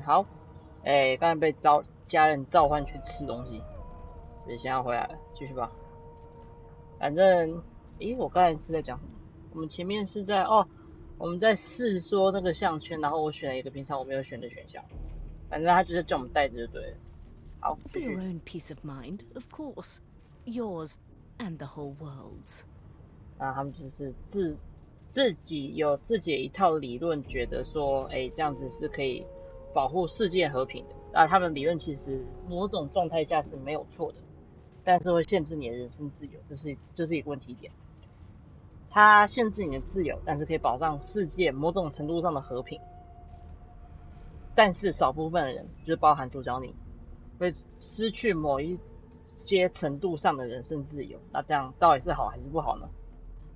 好，刚才被家人召唤去吃东西，所以现在回来了，继续吧。反正，我刚才是在讲什么？我们前面是我们在试说那个项圈，然后我选了一个平常我没有选的选项，反正他就是叫我们带着就对了。好，For 继 your 续。own peace of mind, of course. Yours and the whole world's. 那他们就是自己有自己的一套理论，觉得说，这样子是可以保护世界和平的。那他们理论其实某种状态下是没有错的，但是会限制你的人身自由，这是一个问题点。它限制你的自由，但是可以保障世界某种程度上的和平。但是少部分的人，就是包含主角你，会失去某一些程度上的人身自由。那这样到底是好还是不好呢？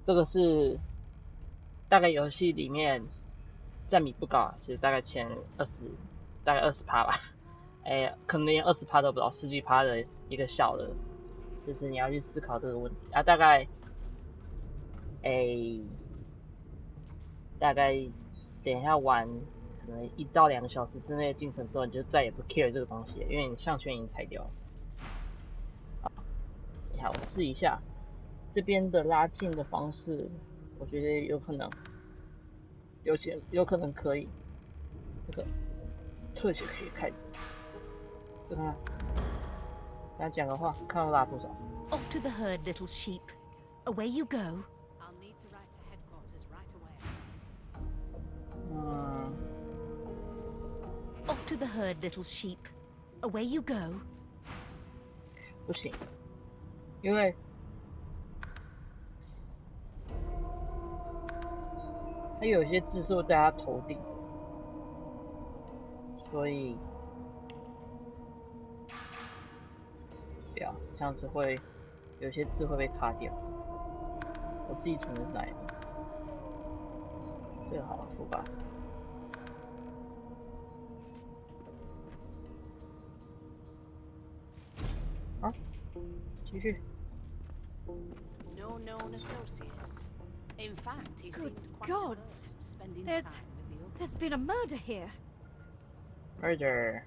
这个是大概游戏里面占比不高啊，其实大概前20，大概20%吧，可能连20%都不到，十几%的一个小的，就是你要去思考这个问题啊，哎，大概等一下玩，可能1到2个小时之内进程之后，你就再也不 care 这个东西了，因为你项圈已经拆掉了。好，我试一下这边的拉近的方式，我觉得有可能可以，这个特写可以开着，试看看，跟他讲个话，看要拉多少。Off to the herd, little sheep. Away you go. I'll need to write to headquarters right away. 嗯， Off to the herd, little sheep. Away you go. 不行，因为它有些字是会在他头顶，所以不要这样子会有些字会被卡掉。我自己存的是哪一个？这个好了，副吧。啊，继续。 No known associates. In fact, he Good seemed quite gods. averse to spending There's- time with the There's others. been a murder here. Murder.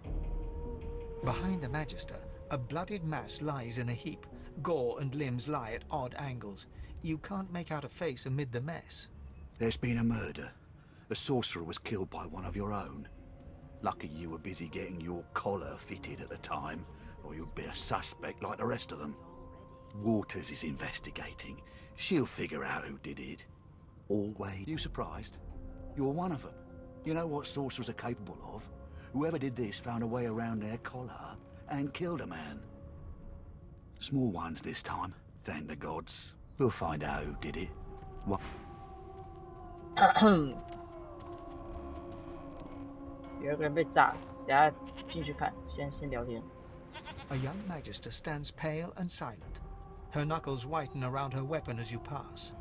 Behind the Magister, a bloodied mass lies in a heap. Gore and limbs lie at odd angles. You can't make out a face amid the mess. There's been a murder. A sorcerer was killed by one of your own. Lucky you were busy getting your collar fitted at the time, or you'd be a suspect like the rest of them. Waters is investigating. She'll figure out who did it. Always. You surprised? You're one of them. You know what sorcerers are capable of? Whoever did this found a way around their collar and killed a man. Small ones this time, thank the gods. We'll find out who did it. What? 有一个人被炸了，等下进去看，先聊天。 A young Magister stands pale and silent. Her knuckles whiten around her weapon as you pass.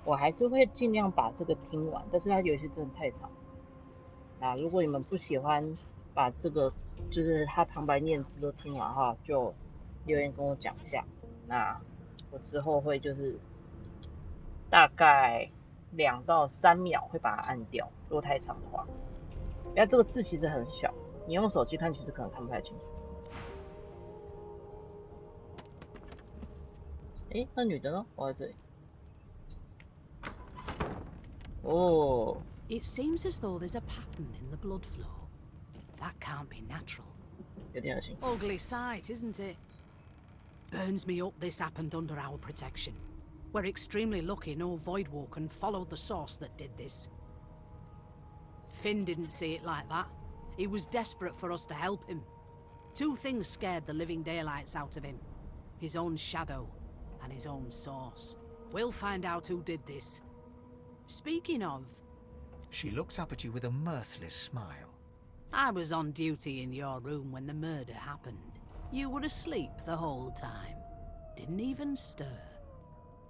我还是会尽量把这个听完，但是它有些真的太长。那如果你们不喜欢把这个就是它旁白念字都听完的话，就留言跟我讲一下。那我之后会就是大概2到3秒会把它按掉，如果太长的话。因为这个字其实很小，你用手机看其实可能看不太清楚。那女的呢？我在这里。哦。 It seems as though there's a pattern in the blood flow. That can't be natural. 有点恶心。 Ugly sight, isn't it? Burns me up this happened under our protection. We're extremely lucky no Voidwalker followed the source that did this. Finn didn't see it like that. He was desperate for us to help him. Two things scared the living daylights out of him. His own shadow and his own source. We'll find out who did this. Speaking of, She looks up at you with a mirthless smile. I was on duty in your room when the murder happened. You were asleep the whole time. Didn't even stir.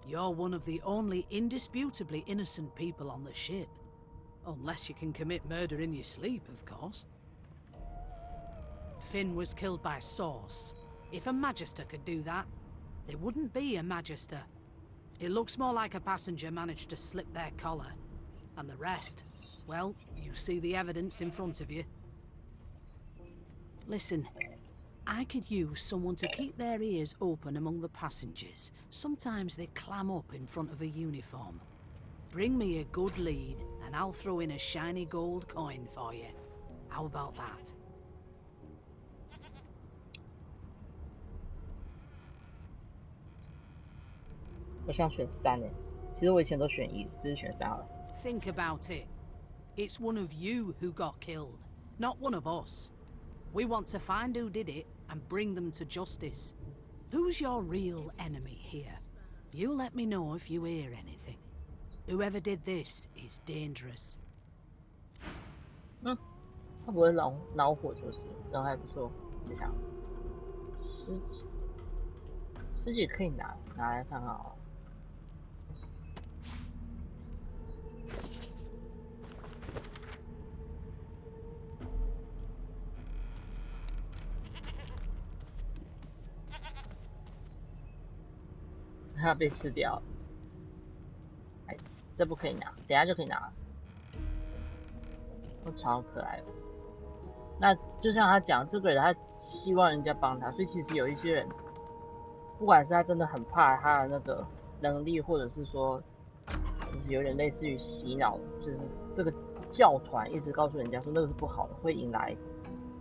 You're one of the only indisputably innocent people on the ship. Unless you can commit murder in your sleep, of course. Finn was killed by Source. If a Magister could do that, there wouldn't be a Magister. It looks more like a passenger managed to slip their collar. And the rest, Well, you see the evidence in front of you. Listen, I could use someone to keep their ears open among the passengers. Sometimes they clam up in front of a uniform. Bring me a good lead, and I'll throw in a shiny gold coin for you. How about that? 我想选3诶，其实我以前都选1，只是选3好了。 Think about it. It's one of you who got killed, not one of us. We want to find who did it and bring them to justice. Who's your real enemy here? You let me know if you hear anything. Whoever did this is dangerous. 他不会恼火就是，这样还不错。等一下，尸体可以拿来看看啊。它被吃掉了，哎，这不可以拿，等一下就可以拿了。我超可爱的。那就像他讲，这个人他希望人家帮他，所以其实有一些人，不管是他真的很怕他的那个能力，或者是说，就是有点类似于洗脑，就是这个教团一直告诉人家说那个是不好的，会引来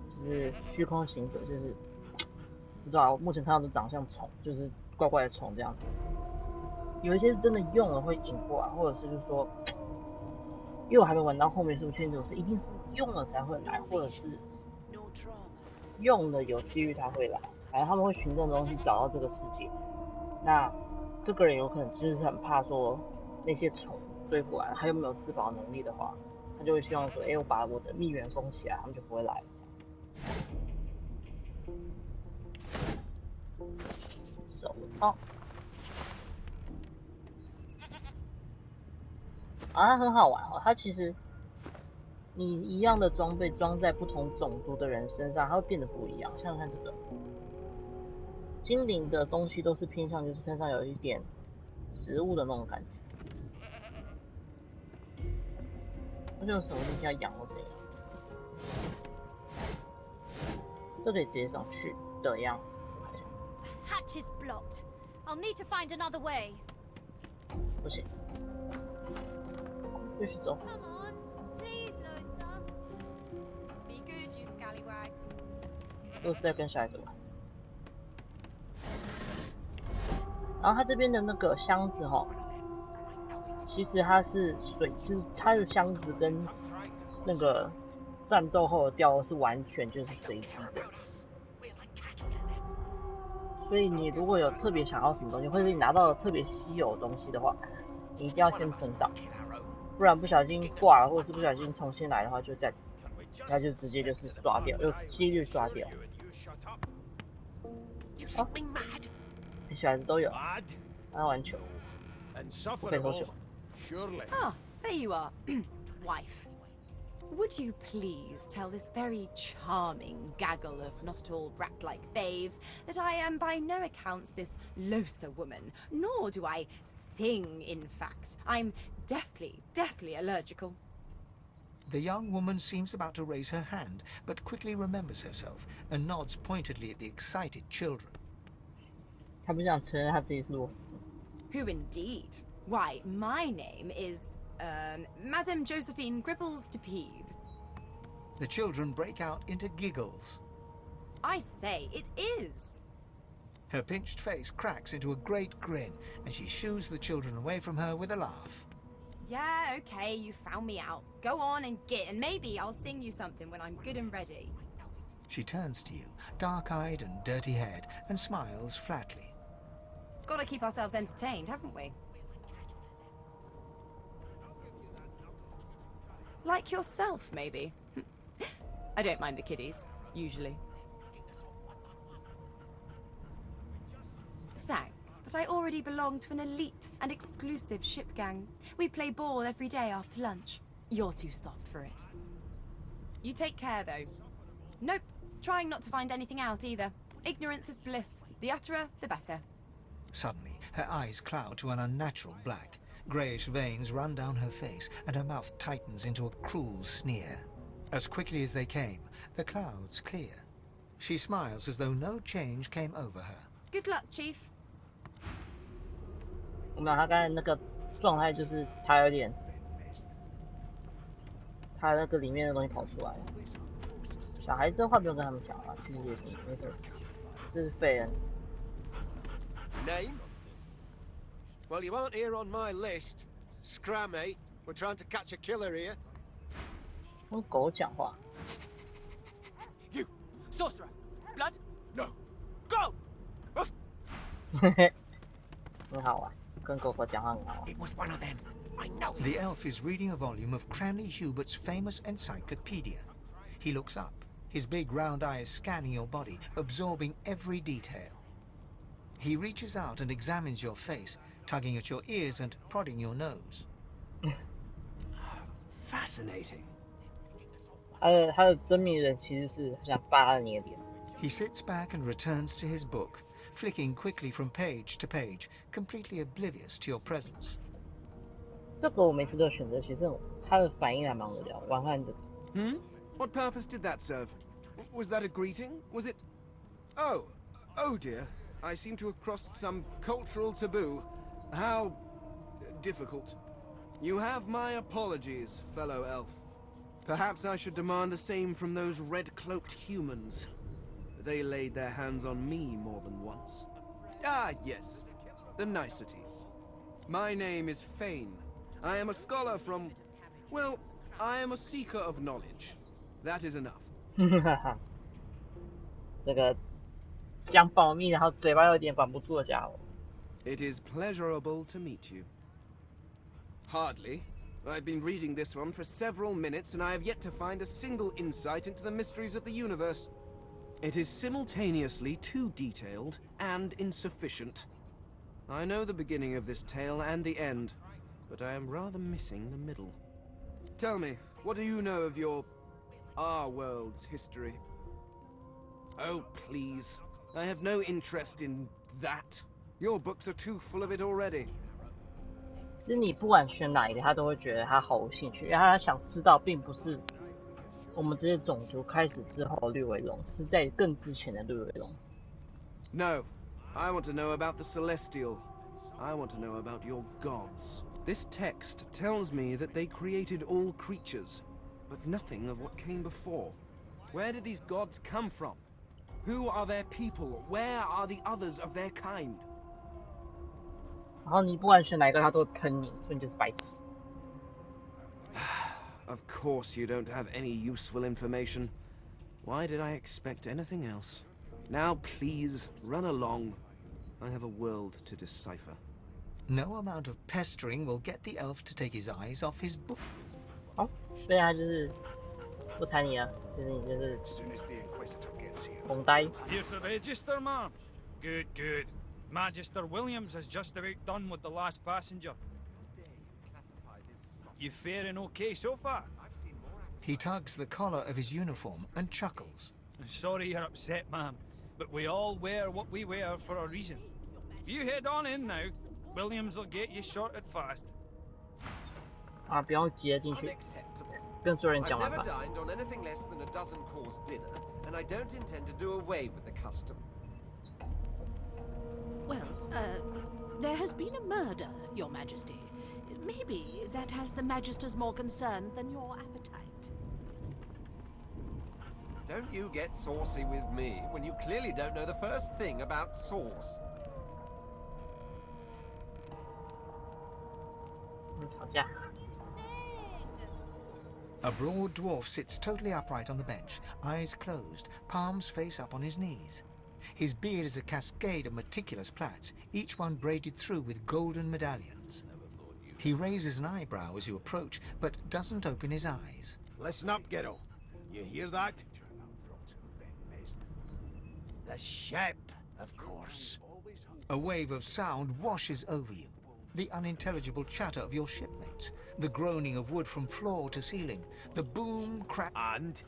就是虚空行者，就是不知道，我目前看到的长相虫，就是怪怪的虫这样子。有一些是真的用了会引过来，或者是就是说，因为我还没玩到后面，是不确定这种事一定是用了才会来，或者是用了有几率他会来，反正他们会循这种东西找到这个世界。那这个人有可能就是很怕说那些虫追过来，他又没有自保能力的话，他就会希望说，我把我的蜜源封起来，他们就不会来了这样子。手套。它很好玩哦，它其实你一样的装备装在不同种族的人身上，它会变得不一样。像看这个精灵的东西都是偏向就是身上有一点植物的那种感觉。那就有什么东西要养或谁养？这可以直接上去的样子。Hatch is blocked. I'll need to find another way. 不行。继续走。 Come on, please, Losa. Be good, you scallywags. 都是在跟小孩子玩。然后它这边的那个箱子哈，其实它是水，就是它的箱子跟那个战斗后的掉是完全就是随机的。所以你如果有特别想要什么东西，或者你拿到了特别稀有的东西的话，你一定要先存档。 不然不小心挂了，或者是不小心重新来的话，它就直接就是刷掉，有几率刷掉。哦，小孩子都有，他玩球，不可以投球。 Ah, there you are, wife. Would you please tell this very charming gaggle of not at all brat-like babes that I am by no accounts this Losa woman, nor do I sing, in fact. I'm deathly allergical. The young woman seems about to raise her hand, but quickly remembers herself and nods pointedly at the excited children. 他不想承认他自己是洛斯。 Who indeed? Why, my name is, Madame Josephine Gribbles de Peeb. The children break out into giggles. I say, it is. Her pinched face cracks into a great grin, and she shoos the children away from her with a laugh. Yeah, okay, you found me out. Go on and get, and maybe I'll sing you something when I'm good and ready. She turns to you, dark-eyed and dirty-haired, and smiles flatly. Gotta keep ourselves entertained, haven't we? Like yourself, maybe. I don't mind the kiddies, usually. Thanks, but I already belong to an elite and exclusive ship gang. We play ball every day after lunch. You're too soft for it. You take care, though. Nope, trying not to find anything out either. Ignorance is bliss. The utterer, the better. Suddenly, her eyes cloud to an unnatural black. Greyish veins run down her face, and her mouth tightens into a cruel sneer. As quickly as they came, the clouds clear. She smiles as though no change came over her. Good luck, Chief. 我们他刚才那个状态就是他有点，他那个里面的东西跑出来了。小孩子的话不用跟他们讲了，其实也没什么，这是废人。Name? Well, you aren't here on my list. Scram, eh? We're trying to catch a killer here. 跟狗讲话。You! Sorcerer! Blood? No! Go! 很好玩，跟狗狗讲话很好玩。 It was one of them. I know it. The elf is reading a volume of Cranley Hubert's famous encyclopedia. He looks up, his big round eyes scanning your body, absorbing every detail. He reaches out and examines your face, tugging at your ears and prodding your nose. Fascinating. 他的真名人其实是想扒了你的脸。He sits back and returns to his book, flicking quickly from page to page, completely oblivious to your presence. 这个我每次都有选择，其实他的反应还蛮无聊。玩看这个。What purpose did that serve? Was that a greeting? Was it... Oh dear. I seem to have crossed some cultural taboo. How... difficult. You have my apologies, fellow elf. Perhaps I should demand the same from those red-cloaked humans. They laid their hands on me more than once. Ah, yes. The niceties. My name is Fane. I am a scholar from... Well, I am a seeker of knowledge. That is enough. 这个讲保密，然后嘴巴有点管不住的家伙。It is pleasurable to meet you. Hardly. I've been reading this one for several minutes, and I have yet to find a single insight into the mysteries of the universe. It is simultaneously too detailed and insufficient. I know the beginning of this tale and the end, but I am rather missing the middle. Tell me, what do you know of our world's history? Oh, please. I have no interest in that. Your books are too full of it already. 其实你不管选哪一个，他都会觉得他毫无兴趣，因为他想知道并不是我们这些种族开始之后绿尾龙，是在更之前的绿尾龙。No, I want to know about the Celestial. I want to know about your gods. This text tells me that they created all creatures, but nothing of what came before. Where did these gods come from? Who are their people? Where are the others of their kind? 然后你不管选哪一个，他都会喷你，所以你就是白痴。Of course you don't have any useful information. Why did I expect anything else? Now please, run along. I have a world to decipher. No amount of pestering will get the elf to take his eyes off his book. 好，所以他就是不睬你了，就是你就是 As soon as the Inquisitor gets here. 懵呆。 Here's the register, ma'am. Good, good. Magister Williams has just about done with the last passenger. You faring okay so far? He tugs the collar of his uniform and chuckles. Sorry you're upset, ma'am, but we all wear what we wear for a reason. You head on in now. Williams will get you sorted fast. 啊，不用急着进去，不用做人讲 I've 完 never 吧。 dined on anything less than a dozen-course dinner, and I don't intend to do away with the custom. Well, there has been a murder, Your Majesty. Maybe that has the Magisters more concerned than your appetite. Don't you get saucy with me when you clearly don't know the first thing about sauce. 吵架。 A broad dwarf sits totally upright on the bench, eyes closed, palms face up on his knees. His beard is a cascade of meticulous plaits, each one braided through with golden medallions. He raises an eyebrow as you approach, but doesn't open his eyes. Listen up, Ghetto. You hear that? The ship, of course. A wave of sound washes over you. The unintelligible chatter of your shipmates, the groaning of wood from floor to ceiling, the boom crack. And?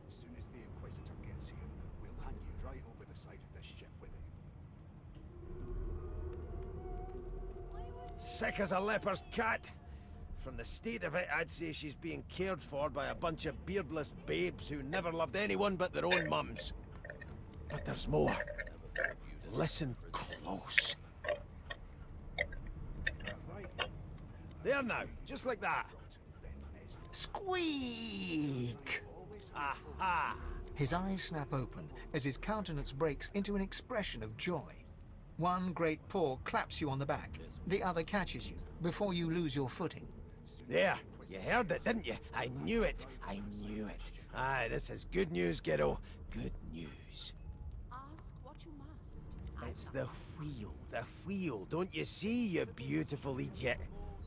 As soon as the Inquisitor gets here, we'll hand you right over the side of this ship with him. sick as a leper's cat. From the state of it, I'd say she's being cared for by a bunch of beardless babes who never loved anyone but their own mums. But there's more. Listen close. There now, just like that. Squeak! Aha! His eyes snap open as his countenance breaks into an expression of joy. One great paw claps you on the back. The other catches you before you lose your footing. There, you heard it, didn't you? I knew it. I knew it. Aye, this is good news, kiddo. Good news. Ask what you must. It's the wheel. Don't you see, you beautiful idiot?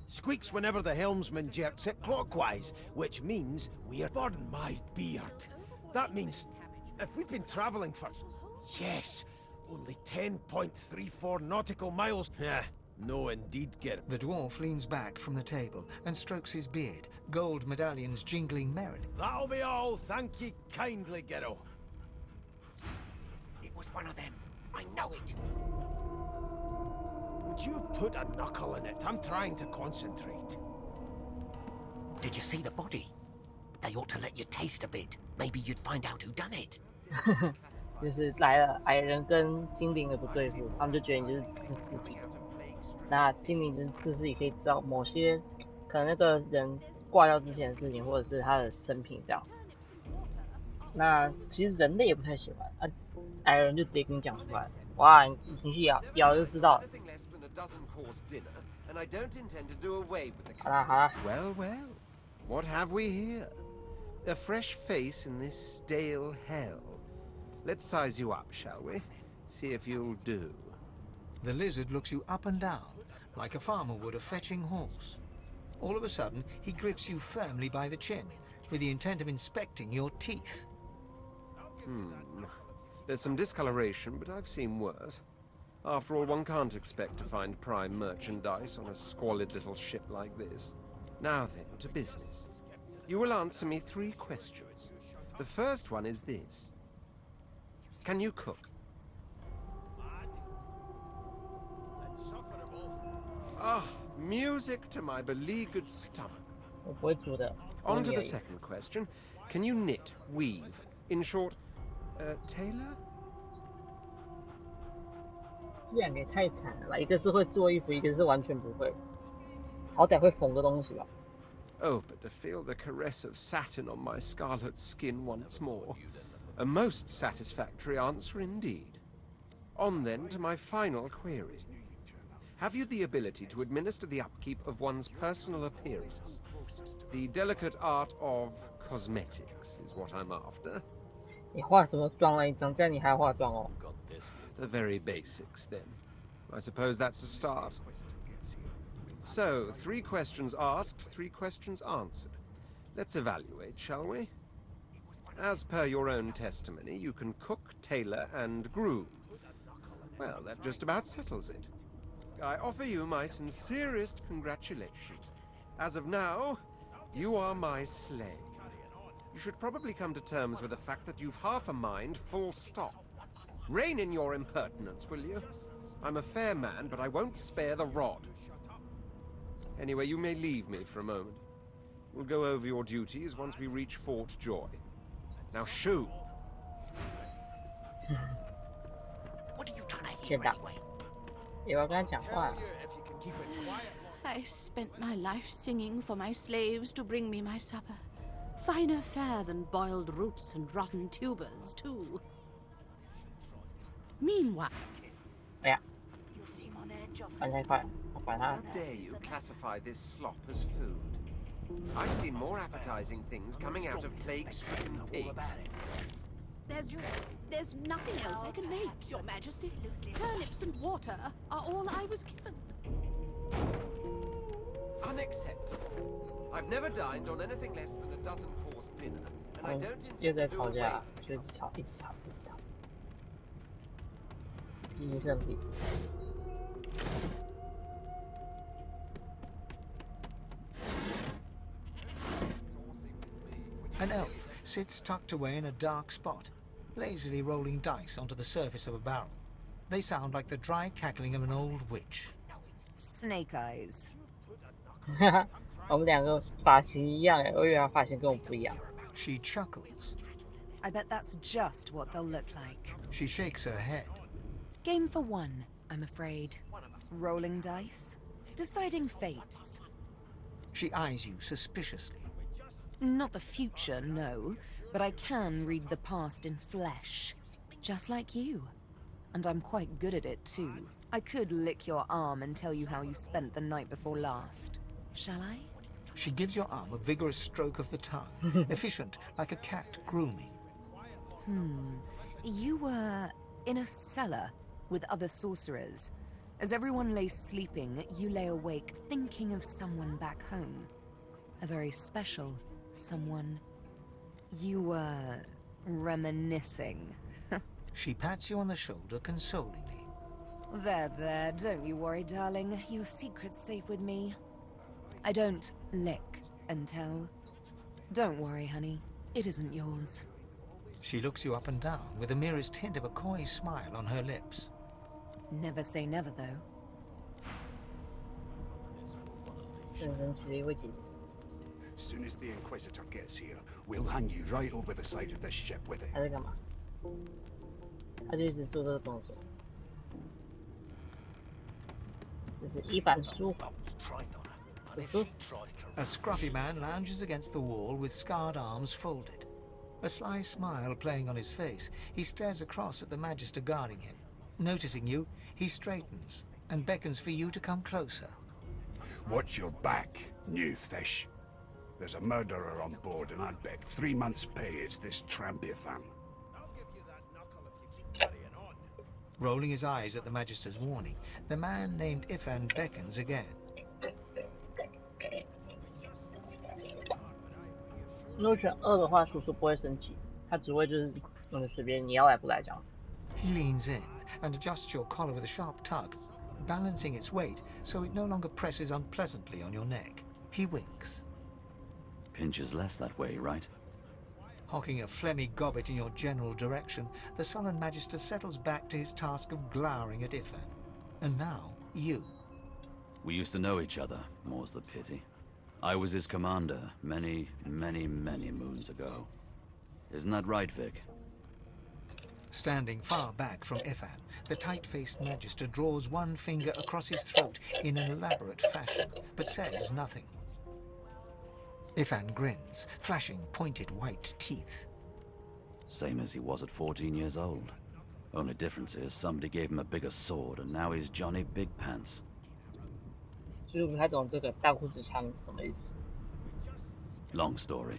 Squeaks whenever the helmsman jerks it clockwise, which means we're... Pardon my beard. That means if we've been travelling for... Yes, only 10.34 nautical miles... No, indeed, Git. The dwarf leans back from the table and strokes his beard, gold medallions jingling merrily. That'll be all. Thank ye kindly, Gitto. It was one of them. I know it. Would you put a knuckle in it? I'm trying to concentrate. Did you see the body? They ought to let you taste a bit. Maybe you'd find out who done it. 就是来了矮人跟精灵的不对付，他们就觉得你就是吃尸体。那精灵跟吃尸体可以知道某些可能那个人挂掉之前的事情，或者是他的生平这样子。那其实人类也不太喜欢啊，矮人就直接跟你讲出来，哇，你去咬就知道了。好啦好啦。 Well, well. What have we here? A fresh face in this stale hell. Let's size you up, shall we? See if you'll do. The lizard looks you up and down, like a farmer would a fetching horse. All of a sudden, he grips you firmly by the chin, with the intent of inspecting your teeth. There's some discoloration, but I've seen worse. After all, one can't expect to find prime merchandise on a squalid little ship like this. Now then, to business. You will answer me 3 questions. The first one is this. Can you cook? Ah, music to my beleaguered stomach. 我不会煮的。 On to the second question. Can you knit, weave? In short, tailor? 这两个也太惨了吧！一个是会做衣服，一个是完全不会。好歹会缝个东西吧。 Oh, but to feel the caress of satin on my scarlet skin once more. A most satisfactory answer indeed. On then to my final query. Have you the ability to administer the upkeep of one's personal appearance? The delicate art of cosmetics is what I'm after. 你化什么妆了？你长这样你还要化妆哦？ The very basics, then. I suppose that's a start. So, 3 questions asked, 3 questions answered. Let's evaluate, shall we? As per your own testimony, you can cook, tailor, and groom. Well, that just about settles it. I offer you my sincerest congratulations. As of now, you are my slave. You should probably come to terms with the fact that you've half a mind, full stop. Rein in your impertinence, will you? I'm a fair man, but I won't spare the rod. Anyway, you may leave me for a moment. We'll go over your duties once we reach Fort Joy. Now shoo! What are you trying to hear anyway? 也要跟他讲话。 I spent my life singing for my slaves to bring me my supper. Finer fare than boiled roots and rotten tubers, too. Meanwhile... 哎呀，翻太快，我管他。 How dare you classify this slop as food? I've seen more appetizing things coming out of plague-stricken pigs. There's nothing else I can make, Your Majesty. Turnips and water are all I was given. Unacceptable. I've never dined on anything less than a dozen-course dinner, and I don't 又 intend 在 to do 吵 away. 架，就一直吵，一直吵，一直吵。毕竟是什么意思？ An elf sits tucked away in a dark spot, lazily rolling dice onto the surface of a barrel. They sound like the dry cackling of an old witch. snake eyes. 我们两个发型一样，我以为他发型跟我不一样。She chuckles. I bet that's just what they'll look like. She shakes her head. Game for one, I'm afraid. Rolling dice. Deciding fates. She eyes you suspiciously. Not the future, no. But I can read the past in flesh. Just like you. And I'm quite good at it, too. I could lick your arm and tell you how you spent the night before last. Shall I? She gives your arm a vigorous stroke of the tongue, efficient like a cat grooming. You were in a cellar with other sorcerers. As everyone lay sleeping, you lay awake thinking of someone back home. A very special someone. You were reminiscing. She pats you on the shoulder consolingly. There, don't you worry, darling. Your secret's safe with me. I don't lick and tell. Don't worry, honey. It isn't yours. She looks you up and down with the merest hint of a coy smile on her lips. Never say never, though. 真神奇的一位姐姐。 Soon as the Inquisitor gets here, we'll hang you right over the side of this ship with it. 他在干嘛？他就一直做这个动作。这是伊凡书。A scruffy man lounges against the wall with scarred arms folded. A sly smile playing on his face, he stares across at the Magister guarding him. Noticing you, he straightens and beckons for you to come closer. Watch your back, new fish. There's a murderer on board, and I'd bet 3 months' pay it's this tramp Ifan. Rolling his eyes at the Magister's warning, the man named Ifan beckons again. 如果选2的话，叔叔不会生气，他只会就是随便你要来不来这样子。 He leans in and adjusts your collar with a sharp tug, balancing its weight so it no longer presses unpleasantly on your neck. He winks. Pinches less that way, right? Hocking a phlegmy gobbet in your general direction, the sullen Magister settles back to his task of glowering at Ifan. And now, you. We used to know each other, more's the pity. I was his commander many, many, many moons ago. Isn't that right, Vic? Standing far back from Ifan, the tight-faced Magister draws one finger across his throat in an elaborate fashion, but says nothing. Ifan grins, flashing pointed white teeth. Same as he was at 14 years old. Only difference is somebody gave him a bigger sword and now he's Johnny Big Pants. 就是不太懂这个大裤子枪什么意思。 Long story.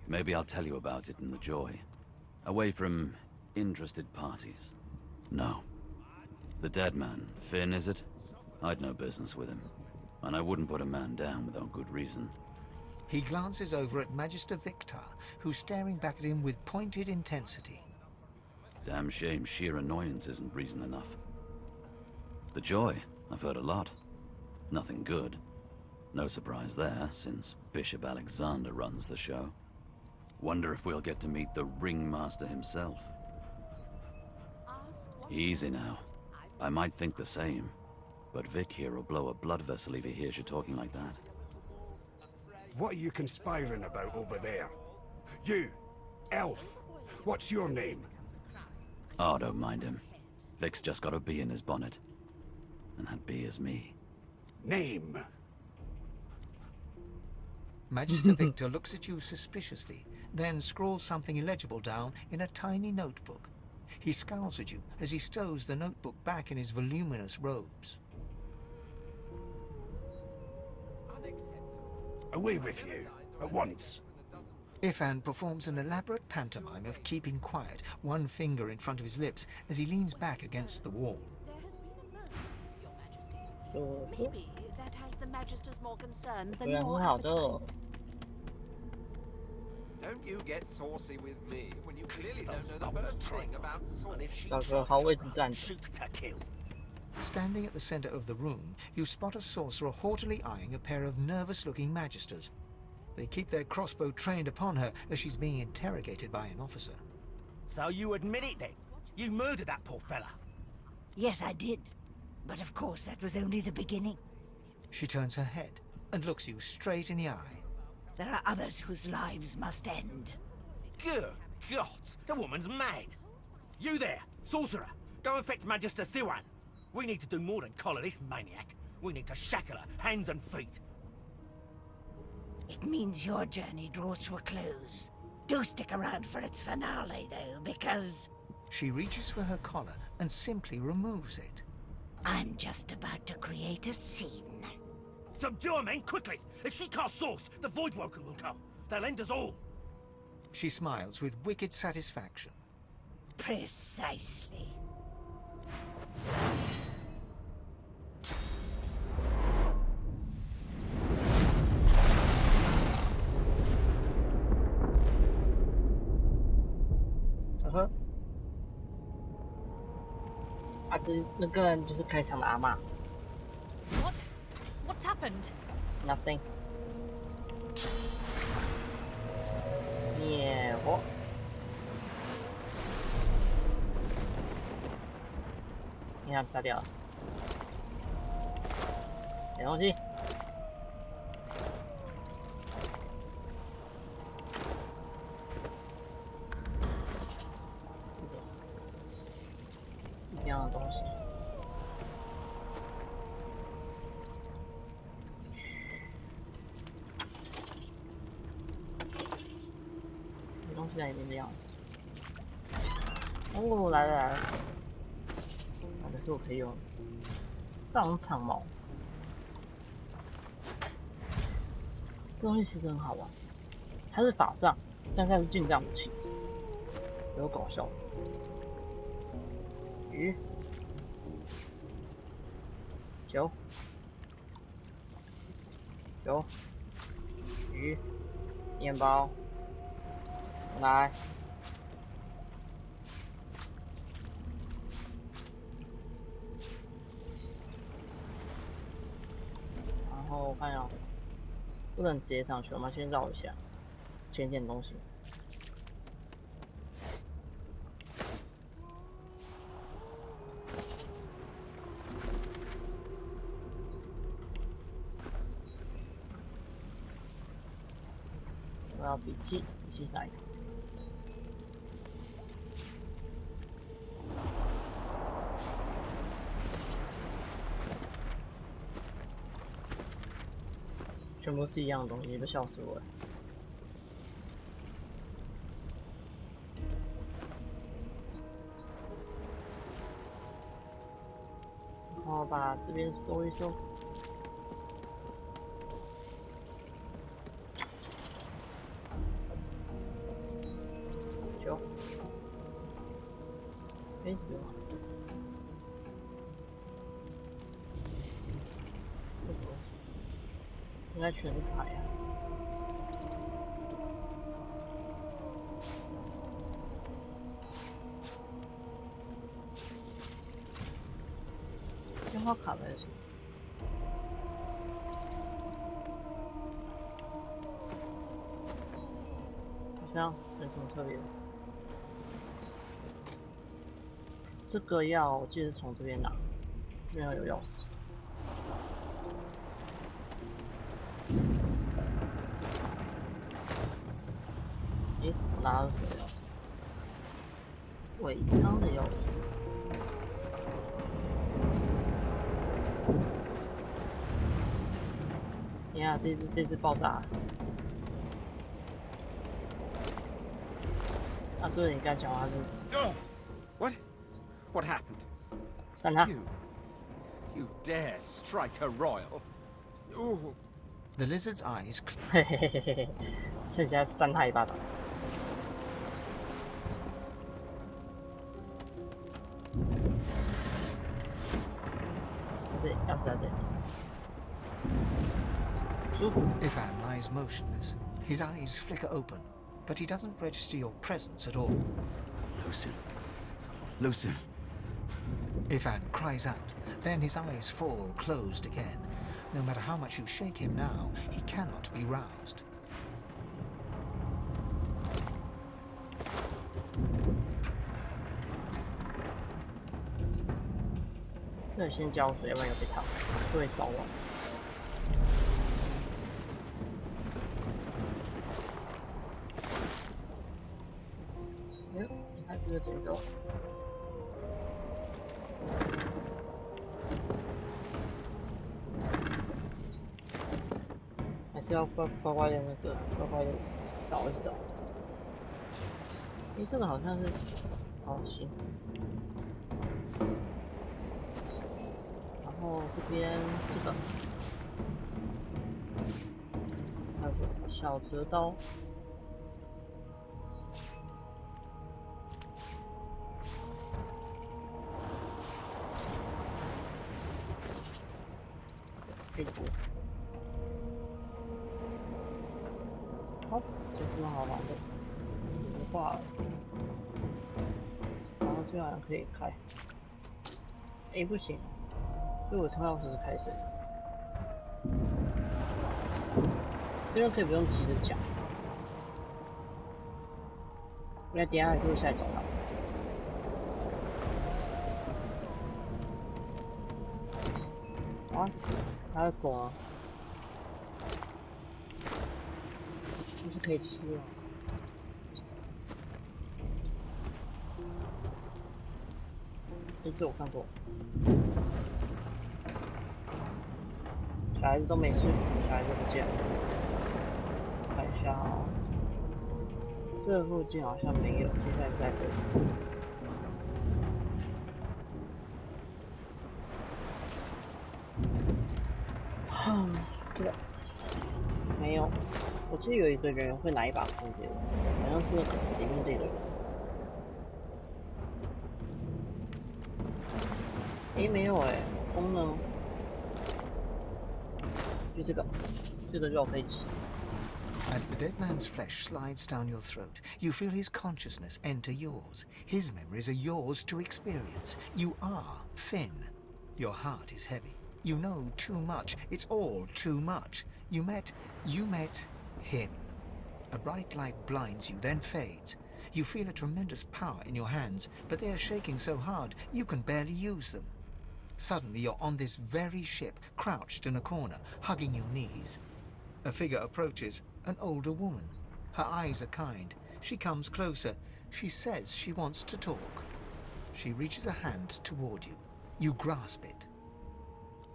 Maybe I'll tell you about it in the Joy. Away from interested parties. No. The dead man, Finn, is it? I'd no business with him. And I wouldn't put a man down without good reason. He glances over at Magister Victor, who's staring back at him with pointed intensity. Damn shame sheer annoyance isn't reason enough. The Joy, I've heard a lot. Nothing good. No surprise there, since Bishop Alexander runs the show. Wonder if we'll get to meet the Ringmaster himself. Easy now. I might think the same, but Vic here will blow a blood vessel if he hears you talking like that. What are you conspiring about over there? You, elf. What's your name? Oh, don't mind him. Vic's just got a bee in his bonnet. And that bee is me. Name? Magister Victor looks at you suspiciously, then scrawls something illegible down in a tiny notebook. He scowls at you as he stows the notebook back in his voluminous robes. Away with you, at once. Ifan performs an elaborate pantomime of keeping quiet, one finger in front of his lips as he leans back against the wall. Maybe that has the Magisters more concerned than 对啊， your 很好的。 appetite. Don't you get saucy with me when you clearly don't know the first thing about sauce. 找个好位置站着。 Shoot to kill. Standing at the center of the room, you spot a sorcerer haughtily eyeing a pair of nervous-looking Magisters. They keep their crossbow trained upon her as she's being interrogated by an officer. So you admit it then? You murdered that poor fella? Yes, I did. But of course that was only the beginning. She turns her head and looks you straight in the eye. There are others whose lives must end. Good God, the woman's mad. You there, sorcerer, go and fetch Magister Siwan. We need to do more than collar this maniac. We need to shackle her, hands and feet. It means your journey draws to a close. Do stick around for its finale, though, because... She reaches for her collar and simply removes it. I'm just about to create a scene. Subdue her, men, quickly! If she casts Source, the Voidwoken will come. They'll end us all. She smiles with wicked satisfaction. Precisely.那个人就是开场的阿嬷。 What? What's happened? Nothing. 灭火。你看炸掉了。点东西。一样的东西。有东西在里面的样子。哦，来了来了。哪个是我可以用的？藏长矛。这东西其实很好玩，它是法杖，但是它是近战武器，有搞笑。鱼，酒，鱼，面包，来，然后我看一下，不能直接上去，我们先绕一下，捡捡东西。我要笔记，笔记是哪一个？全部是一样的东西，都笑死我了。然后把这边收一收。杯子不用了，应该全是牌啊。电话卡还是什么？好像没什么特别的。这个药我记得是从这边拿，这边要有钥匙。诶，我拿的是什么钥匙？尾仓的钥匙。你看这只爆炸了。啊，对，你刚才讲话是。What happened? 闪他！ You dare strike a royal? Ooh. The lizard's eyes. 嘿嘿嘿嘿嘿，趁现在扇他一巴掌。这里，钥匙在这里。舒服。Ifan lies motionless. His eyes flicker open, but he doesn't register your presence at all. Lucen. Ifan cries out, then his eyes fall closed again. No matter how much you shake him now, he cannot be roused. 这先浇水，要不然有被烫，就会烧完。你看这个节奏。还是要乖乖的那个，乖乖的扫一扫。这个好像是，哦行。然后这边这个，还有小折刀。可以补。好，这是蛮好玩的，不画了。然后这好像可以开。不行，因为我插钥匙是开谁？这边可以不用急着讲，应该等一下还是会下来找他。啊，他的狗啊，不是可以吃了？这我看过。小孩子都没事，小孩子不见了。看一下哦，这附近好像没有，接下来在这里。这个没有，我记得有一个人会拿一把弓给我，好像是那个里面这个人。没有弓呢？就这个肉可以吃。As the dead man's flesh slides down your throat, you feel his consciousness enter yours. His memories are yours to experience. You are Finn. Your heart is heavy. You know too much. It's all too much. You met him. A bright light blinds you, then fades. You feel a tremendous power in your hands, but they are shaking so hard you can barely use them. Suddenly you're on this very ship, crouched in a corner, hugging your knees. A figure approaches, an older woman. Her eyes are kind. She comes closer. She says she wants to talk. She reaches a hand toward you. You grasp it.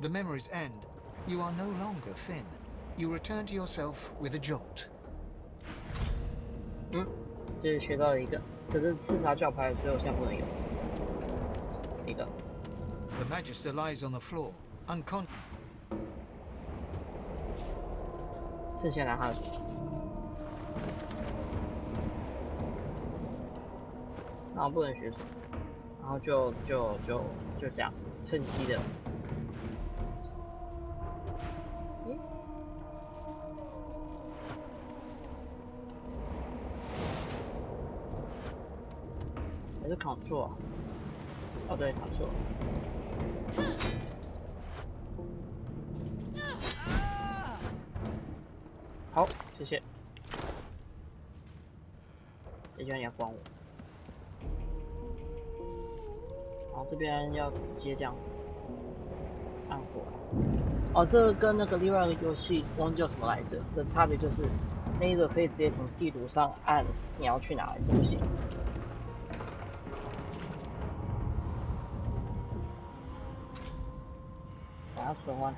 The memories end. You are no longer Finn. You return to yourself with a jolt. 这是学到了一个，可是刺杀教派，所以我现在不能用。一个。The Magister lies on the floor, unconscious. 剩下拿他的手。然后不能学手，然后就这样趁机的。还是扛错啊？哦，对，扛错。好，谢谢。谁叫你要关我？然后这边要直接这样子按过来。哦，这个跟那个另外一个游戏忘记叫什么来着的差别就是，那个可以直接从地图上按你要去哪里，这不行。把它转弯。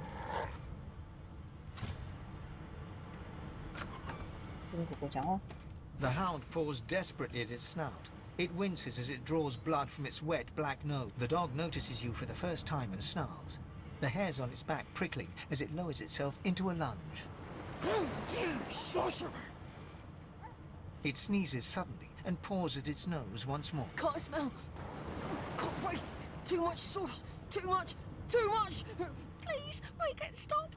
跟狗狗讲话。The hound paws desperately at its snout. It winces as it draws blood from its wet black nose. The dog notices you for the first time and snarls. The hairs on its back prickling as it lowers itself into a lunge. You sorcerer! It sneezes suddenly and paws at its nose once more. Can't smell. Can't breathe. Too much sauce. Too much. Too much. Please, make it stop.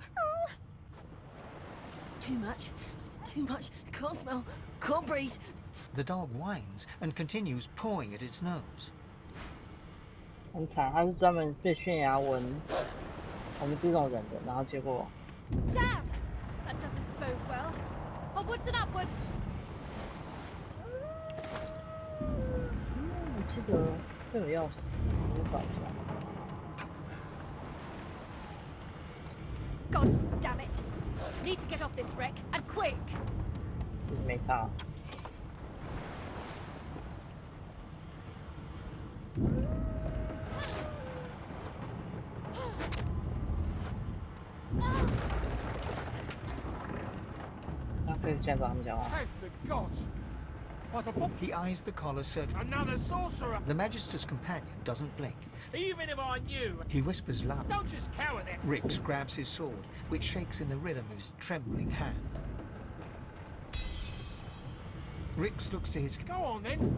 Too much. Too much. Can't smell. Can't breathe. The dog whines and continues pawing at its nose. 很惨，他是专门被悬崖纹我们这种人的，然后结果。Damn! That doesn't bode well. Upwards and upwards. 我记得这有钥匙，我找一下。Damn it! Need to get off this wreck and quick. 其实没差。那可以这样找他们讲话。 Thank the gods! What the fuck? He eyes the collar circular. Another sorcerer! The Magister's companion doesn't blink. Even if I knew... He whispers loud. Don't just cower there! Rix grabs his sword, which shakes in the rhythm of his trembling hand. Rix looks to his... Go on then!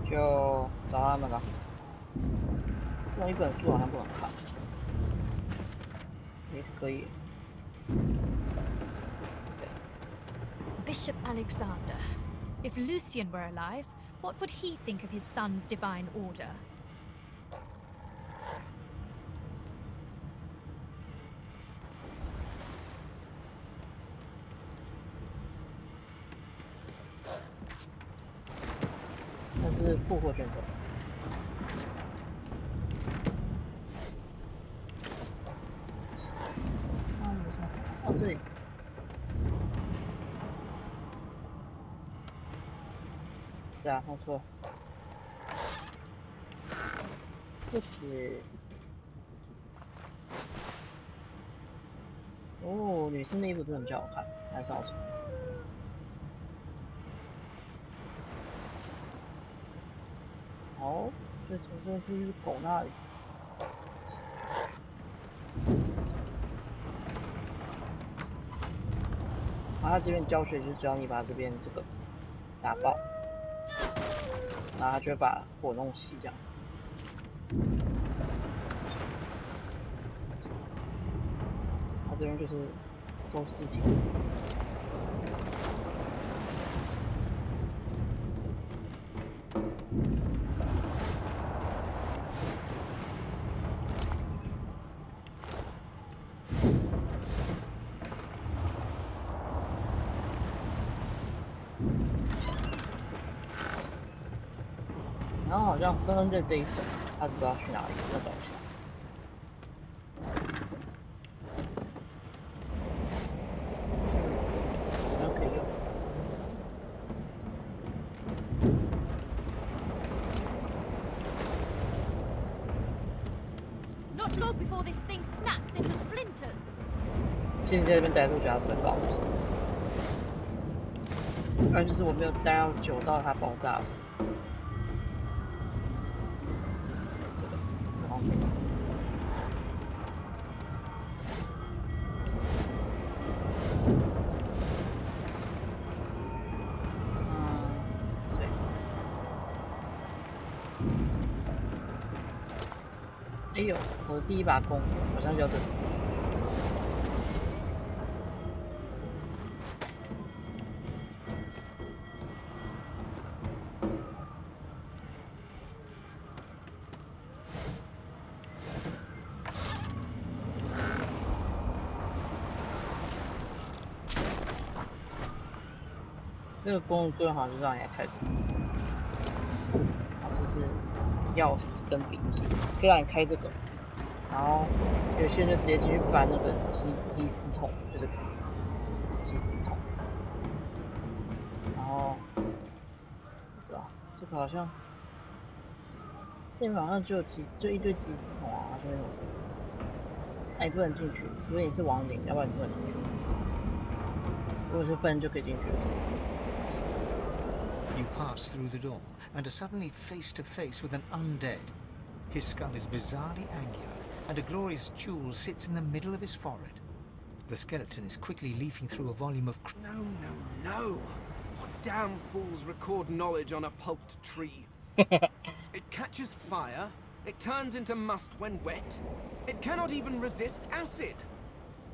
就找他们吧。用一本书好像不能看。也可以。 Bishop Alexander. If Lucian were alive, what would he think of his son's divine order? "那是复活选手。啊，没错。哦，这里。 是啊，弄错。不止。哦，女生的衣服真的比较好看，还是好穿。好，就从这去狗那里。然后他这边教学就是教你把这边这个打爆。 然后他就会把火弄熄，这样。他这边就是收尸体。然后好像芬恩在这一层，他不知道去哪里，要找一下。好像可以用。Not long before this thing snaps into splinters. 其实在这边待住，觉得不会爆。不然就是我没有待到久到它爆炸的时候。 哎呦，我的第一把弓好像就要这里。这个弓的作用好像就是让人家开着，好像是钥匙跟笔记，可以让你开这个，然后有些人就直接进去搬那个鸡丝桶，就这个鸡丝桶，然后是吧？这个好像这里面好像就一堆鸡丝桶啊，好像那种，哎，不能进去，如果你是亡灵，要不然你不能进去。如果是分就可以进去了。 You pass through the door and are suddenly face to face with an undead. His skull is bizarrely angular, and a glorious jewel sits in the middle of his forehead. The skeleton is quickly leafing through a volume of... No. What damn fools record knowledge on a pulped tree? It catches fire, it turns into must when wet, it cannot even resist acid.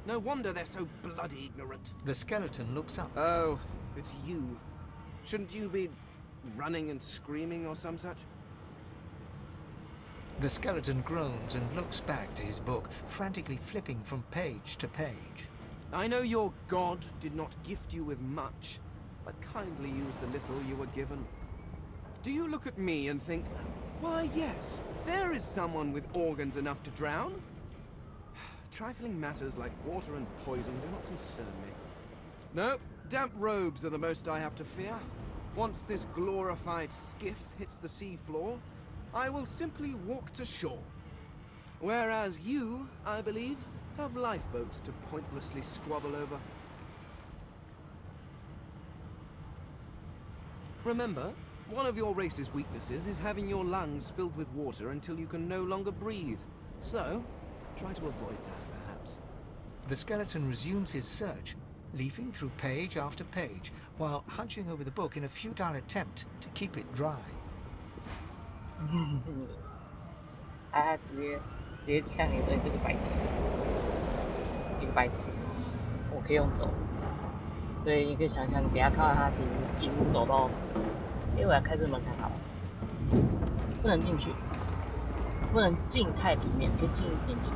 No wonder they're so bloody ignorant. The skeleton looks up. Oh, it's you. Shouldn't you be running and screaming or some such? The skeleton groans and looks back to his book, frantically flipping from page to page. I know your god did not gift you with much, but kindly use the little you were given. Do you look at me and think, why yes, there is someone with organs enough to drown? trifling matters like water and poison do not concern me. No, damp robes are the most I have to fear. Once this glorified skiff hits the sea floor, I will simply walk to shore. Whereas you, I believe, have lifeboats to pointlessly squabble over. Remember, one of your race's weaknesses is having your lungs filled with water until you can no longer breathe. So, try to avoid that, perhaps. The skeleton resumes his search, leafing through page after page, while hunching over the book in a futile attempt to keep it dry. 他直接呛你的这个白痴，一个白痴，我可以用走，所以你可以想象，你等一下看到他其实一路走到，我来开这门看好了，不能进去，不能静态里面，可以近一点点。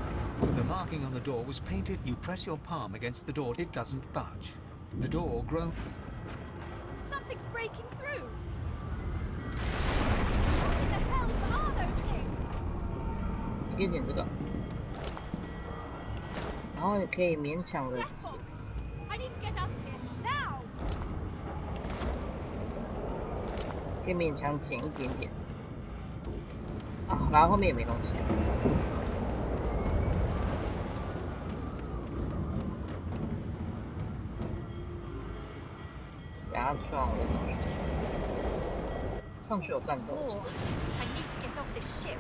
The marking on the door was painted. You press your palm against the door, it doesn't budge. The door groans. Something's breaking through. What in the hell are those things? 你可以捡这个，然后你可以勉强的捡。I need to get up here now. 可以勉强捡一点点。啊，反正后面也没东西。等下去完我再上去。上去有战斗。I need to get off this ship.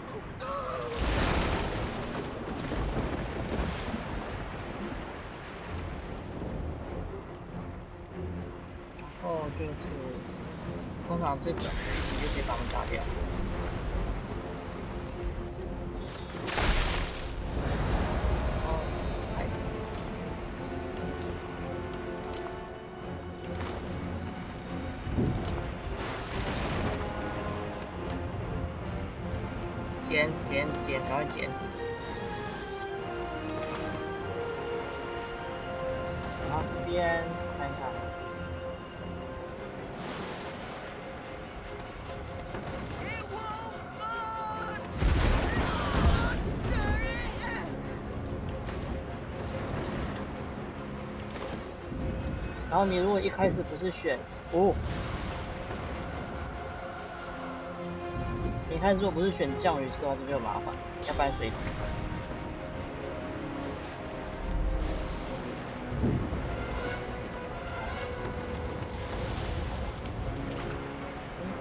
然后就是，通常这个你就可以把它们打掉。捡，赶快捡。然后这边看一看。然后你如果一开始不是选你开始如果不是选降雨的话，这边有麻烦，要不然水桶。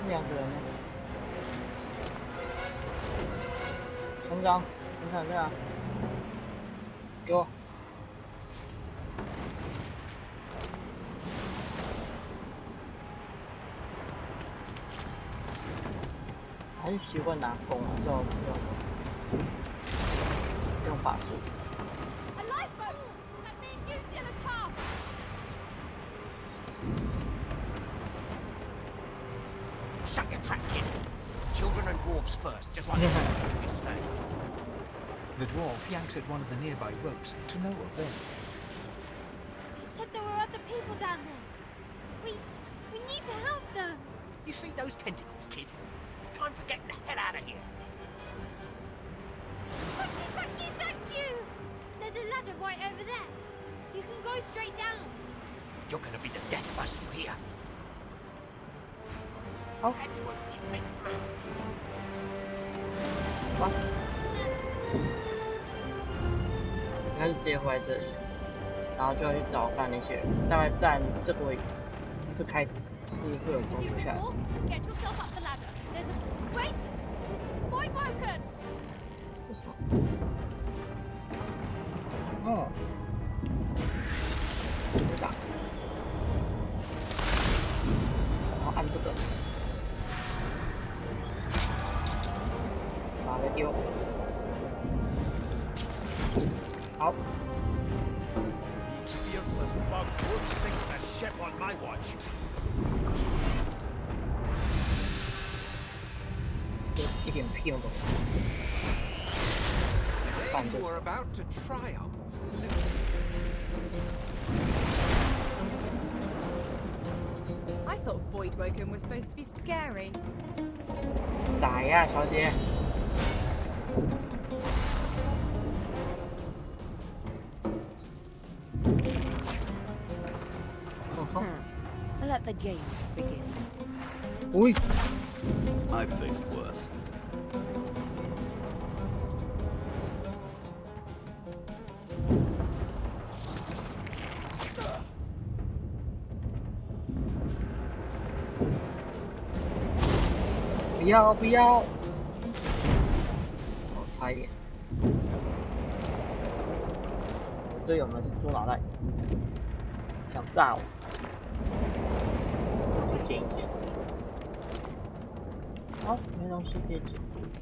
这两个人呢？船长，你看这样，给我。还是习惯拿弓啊，这种用法术。Shut your trap, kid. Children and dwarves first, just like the stupid say. The dwarf yanks at one of the nearby ropes to no avail. You said there were other people down there. We need to help them. You see those tentacles, kid? It's time for getting the hell out of here. Thank you! There's a ladder right over there. You can go straight down. You're gonna be the death of us, you hear? Oh. Heads won't be big mouths to you. What? 应该是直接回来这里，然后就要去找看那些人，大概站这个位置，就开，就是会有东西下来。Get yourself up the ladder. There's a... Wait! Void Woken! 为什么？哦，直打，然后按这个，把它丢。好。Fearless bugs won't sink the ship on my watch. 这一点屁用都没有。 You are about to triumph. I thought Void Woken was supposed to be scary. 打呀，小姐！ the games begin. I've faced worse. 不要不要！差一点。我队友们是猪脑袋，想炸我，就捡一捡。好，没东西可以捡，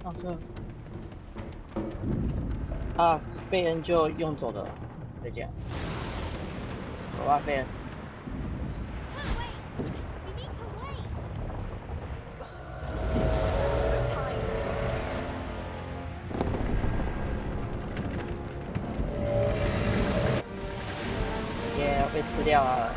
上车。啊，贝恩就用走的了，再见。走吧，贝恩。被吃掉了。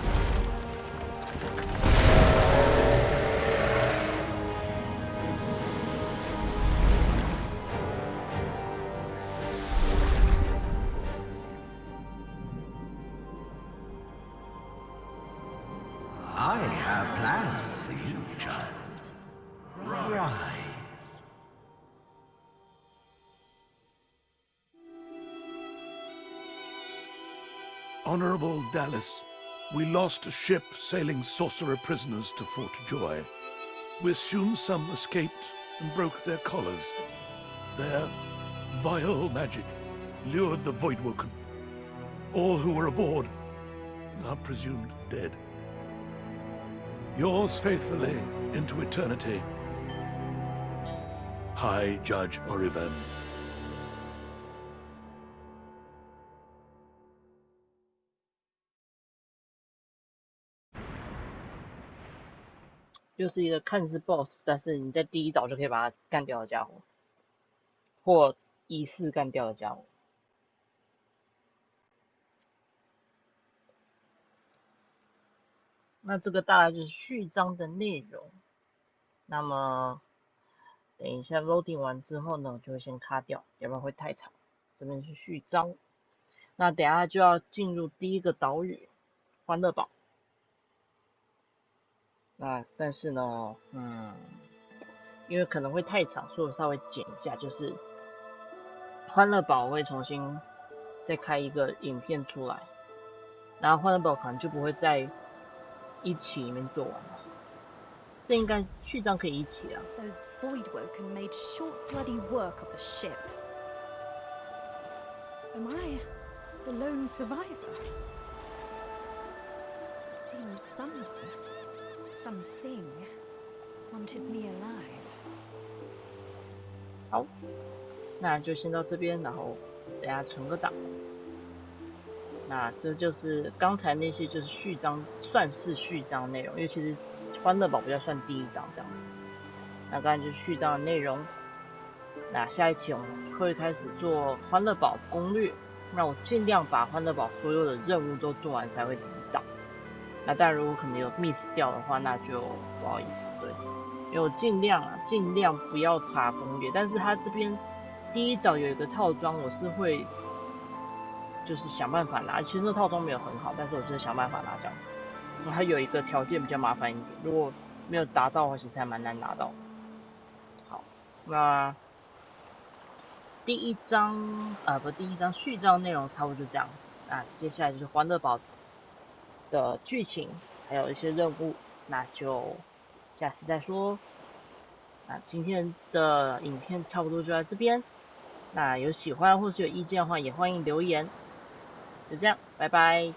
I have plans for you, child. Rise. Honorable Dallas, we lost a ship sailing sorcerer prisoners to Fort Joy. We assume some escaped and broke their collars. Their vile magic lured the Voidwoken. All who were aboard are presumed dead. Yours faithfully into eternity, High Judge Orivan. 又是一个看似 BOSS， 但是你在第一岛就可以把他干掉的家伙，或疑似干掉的家伙。那这个大概就是序章的内容。那么等一下 loading 完之后呢，我就会先卡掉，要不然会太长。这边是序章，那等一下就要进入第一个岛屿欢乐堡。那但是呢，因为可能会太长，所以我稍微剪一下，就是欢乐堡我会重新再开一个影片出来，然后欢乐堡可能就不会在一起里面做完了。这应该序章可以一起啊。Those Voidwoken made short bloody work of the ship. Am I the lone survivor? It seems something wanted me alive. 好，那就先到这边，然后等下存个档。那这就是刚才那些就是序章，算是序章内容，因为其实欢乐堡比较算第一章这样子。那刚才就是序章的内容。那下一期我们会开始做欢乐堡攻略，那我尽量把欢乐堡所有的任务都做完才会离岛。那当然如果可能有 miss 掉的话，那就不好意思，对，因为我尽量不要查攻略，但是他这边第一岛有一个套装，我是会就是想办法拿，其实那套装没有很好，但是我就是想办法拿这样子。它有一个条件比较麻烦一点，如果没有达到的话，其实还蛮难拿到的。好，那第一章序章内容差不多就这样。那接下来就是欢乐堡的剧情，还有一些任务，那就下次再说。那今天的影片差不多就在这边。那有喜欢或是有意见的话，也欢迎留言。就这样，拜拜。